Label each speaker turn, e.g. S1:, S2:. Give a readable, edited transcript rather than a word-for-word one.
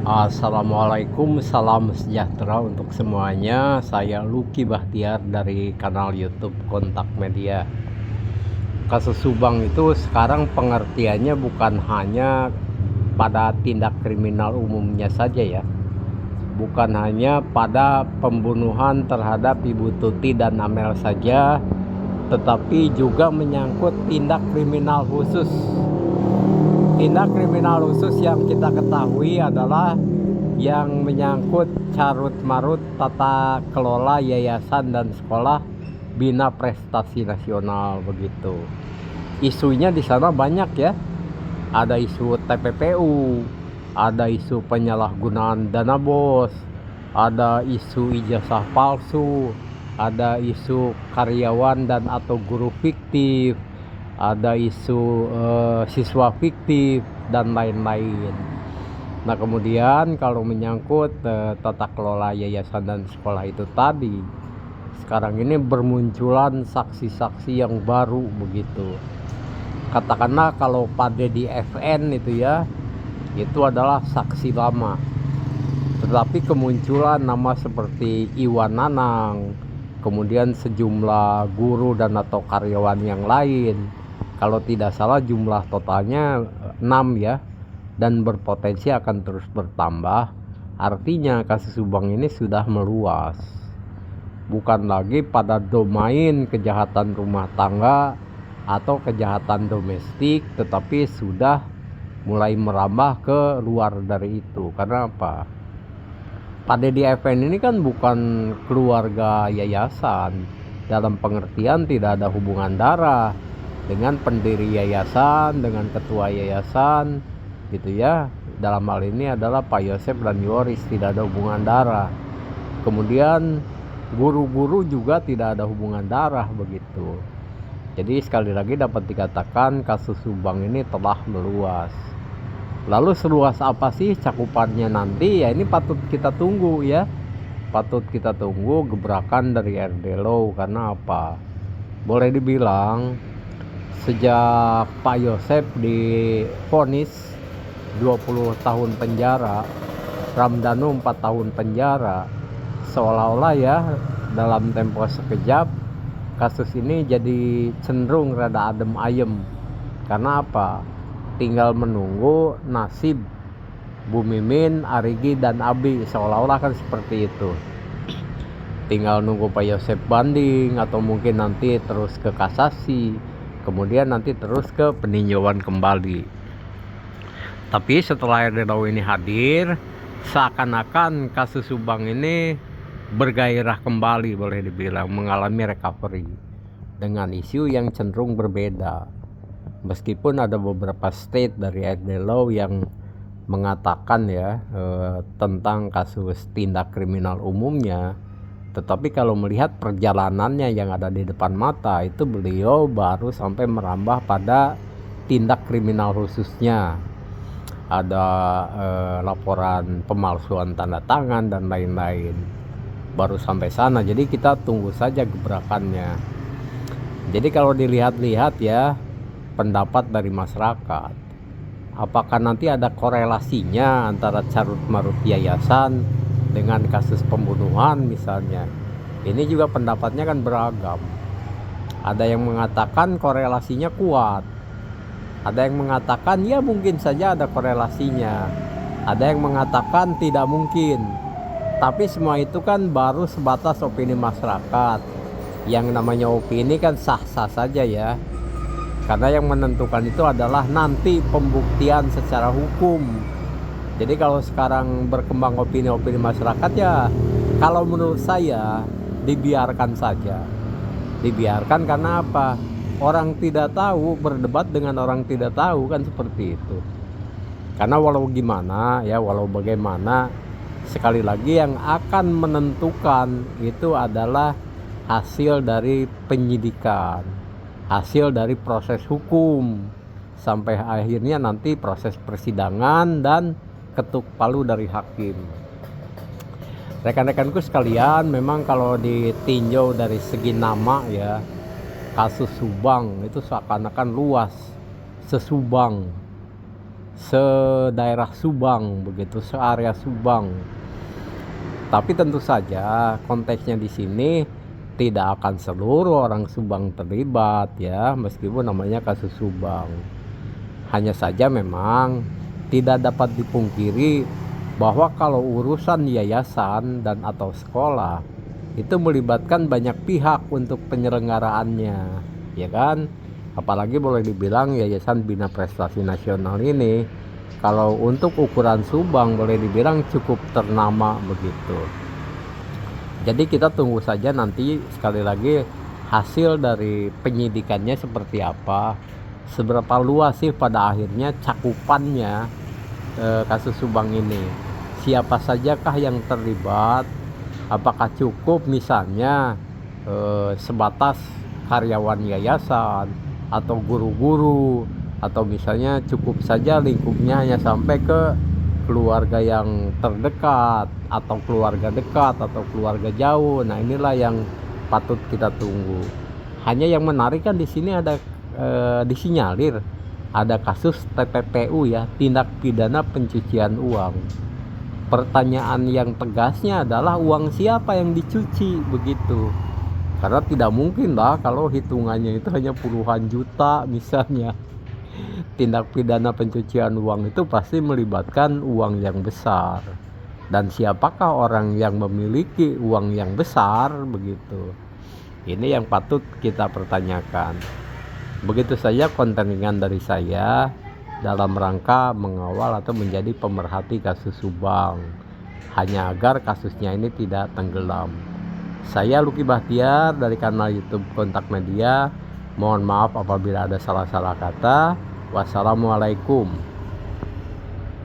S1: Assalamualaikum, salam sejahtera untuk semuanya. Saya Lucky Bahtiar dari kanal YouTube Kontak Media. Kasus Subang itu sekarang pengertiannya bukan hanya pada tindak kriminal umumnya saja ya. Bukan hanya pada pembunuhan terhadap Ibu Tuti dan Amel saja, tetapi juga menyangkut tindak kriminal khusus. Tindak kriminal khusus yang kita ketahui adalah yang menyangkut carut marut tata kelola yayasan dan sekolah bina prestasi nasional begitu. Isunya di sana banyak ya. Ada isu TPPU, ada isu penyalahgunaan dana bos, ada isu ijazah palsu, ada isu karyawan dan atau guru fiktif, ada isu siswa fiktif dan lain-lain. Nah kemudian kalau menyangkut tata kelola yayasan dan sekolah itu tadi, sekarang ini bermunculan saksi-saksi yang baru begitu. Katakanlah kalau pada di FN itu ya, itu adalah saksi lama. Tetapi kemunculan nama seperti Iwan Nanang, kemudian sejumlah guru dan atau karyawan yang lain. Kalau tidak salah jumlah totalnya 6 ya, dan berpotensi akan terus bertambah. Artinya kasus Subang ini sudah meluas, bukan lagi pada domain kejahatan rumah tangga atau kejahatan domestik, tetapi sudah mulai merambah ke luar dari itu. Karena apa? Pada di FN ini kan bukan keluarga yayasan, dalam pengertian tidak ada hubungan darah dengan pendiri yayasan, dengan ketua yayasan gitu ya. Dalam hal ini adalah Pak Yosef dan Yoris, tidak ada hubungan darah. Kemudian guru-guru juga tidak ada hubungan darah begitu. Jadi sekali lagi dapat dikatakan kasus Subang ini telah meluas. Lalu seluas apa sih cakupannya nanti? Ya ini patut kita tunggu ya. Patut kita tunggu gebrakan dari RD Law. Karena apa? Boleh dibilang sejak Pak Yosef divonis 20 tahun penjara, Ramdhanu 4 tahun penjara, seolah-olah ya dalam tempo sekejap kasus ini jadi cenderung rada adem ayem. Karena apa? Tinggal menunggu nasib Bu Mimin, Arigi dan Abi, seolah-olah kan seperti itu. Tinggal nunggu Pak Yosef banding atau mungkin nanti terus ke kasasi, kemudian nanti terus ke peninjauan kembali. Tapi setelah RD Law ini hadir, seakan-akan kasus Subang ini bergairah kembali, boleh dibilang mengalami recovery dengan isu yang cenderung berbeda. Meskipun ada beberapa state dari RD Law yang mengatakan ya tentang kasus tindak kriminal umumnya, tetapi kalau melihat perjalanannya yang ada di depan mata itu beliau baru sampai merambah pada tindak kriminal khususnya. Ada laporan pemalsuan tanda tangan dan lain-lain, baru sampai sana. Jadi kita tunggu saja gebrakannya. Jadi kalau dilihat-lihat ya pendapat dari masyarakat, apakah nanti ada korelasinya antara carut marut yayasan dengan kasus pembunuhan misalnya? Ini juga pendapatnya kan beragam. Ada yang mengatakan korelasinya kuat, ada yang mengatakan ya mungkin saja ada korelasinya, ada yang mengatakan tidak mungkin. Tapi semua itu kan baru sebatas opini masyarakat. Yang namanya opini kan sah-sah saja ya, karena yang menentukan itu adalah nanti pembuktian secara hukum. Jadi kalau sekarang berkembang opini-opini masyarakat ya, kalau menurut saya dibiarkan saja. Dibiarkan karena apa? Orang tidak tahu berdebat dengan orang tidak tahu kan seperti itu. Karena walau gimana ya, walau bagaimana, sekali lagi yang akan menentukan itu adalah hasil dari penyidikan, hasil dari proses hukum, sampai akhirnya nanti proses persidangan dan ketuk palu dari hakim. Rekan-rekanku sekalian, memang kalau ditinjau dari segi nama ya, kasus Subang itu seakan-akan luas, sesubang. sedaerah Subang begitu, searea Subang. Tapi tentu saja konteksnya di sini tidak akan seluruh orang Subang terlibat ya, meskipun namanya kasus Subang. Hanya saja memang tidak dapat dipungkiri bahwa kalau urusan yayasan dan atau sekolah itu melibatkan banyak pihak untuk penyelenggaraannya, ya kan? Apalagi boleh dibilang Yayasan Bina Prestasi Nasional ini kalau untuk ukuran Subang boleh dibilang cukup ternama begitu. Jadi kita tunggu saja nanti sekali lagi hasil dari penyidikannya seperti apa, seberapa luas sih pada akhirnya cakupannya kasus Subang ini. Siapa sajakah yang terlibat? Apakah cukup misalnya sebatas karyawan yayasan atau guru-guru, atau misalnya cukup saja lingkupnya hanya sampai ke keluarga yang terdekat atau keluarga dekat atau keluarga jauh. Nah, inilah yang patut kita tunggu. Hanya yang menarik kan di sini ada disinyalir ada kasus TPPU ya, tindak pidana pencucian uang. Pertanyaan yang tegasnya adalah uang siapa yang dicuci begitu. Karena tidak mungkin lah kalau hitungannya itu hanya puluhan juta misalnya. Tindak pidana pencucian uang itu pasti melibatkan uang yang besar. Dan siapakah orang yang memiliki uang yang besar begitu. Ini yang patut kita pertanyakan. Begitu saja konten ringan dari saya dalam rangka mengawal atau menjadi pemerhati kasus Subang. Hanya agar kasusnya ini tidak tenggelam. Saya Lucky Bahtiar dari kanal YouTube Kontak Media. Mohon maaf apabila ada salah-salah kata. Wassalamualaikum.